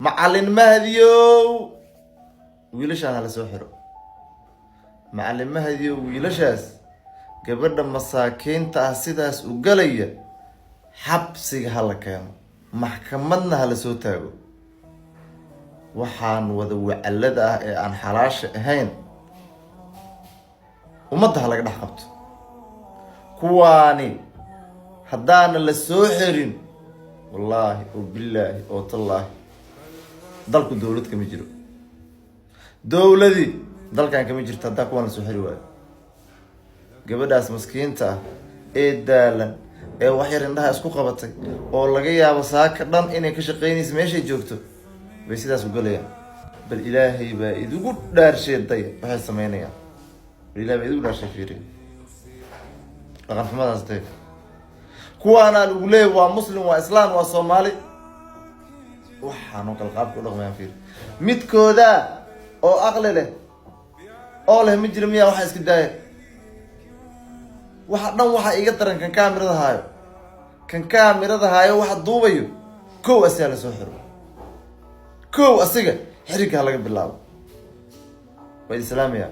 معلم مهديو ويلش على سحره معلم مهديو ويلشاس gabadha masaakiinta ah sidaas u galaya xabsiga hala keeno maxkamadna hala soo taago waxaan wada wacalada ah ee aan xalaasha ahayn ummadda laga dhax qabto kuwaani haddaana la soo xirin wallaahi oo billaahi oo tallaahi dalku dawlad kama jiro dawladii dalkan kama jirto haddaa kuwaan la soo xiri waayo gabadhaas maskiinta ah ee daalan ee wax yar indhaha isku qabatay oo laga yaabo saaka dhan inay ka shaqeynayso meeshay joogto bay sidaas u galayaan bal ilaahay baa idigu dhaarsheeday waxay sameynayaan bal ilaahay baa idigu dhaarshay fiiri dhaqan xumadaas tay kuwaana lagu leeyahay waa muslim waa islaam waa soomaali waxaan oo kala qaabka u dhaqmayaan fiiri midkooda oo aqli leh oo leh ma jiro miyaa waxa iska daaya waxa dhan waxa iga daran kan kaamirada haayo waxa duubayo kow asiga la soo xiro kow asiga xiriga laga bilaabo waa islaamiya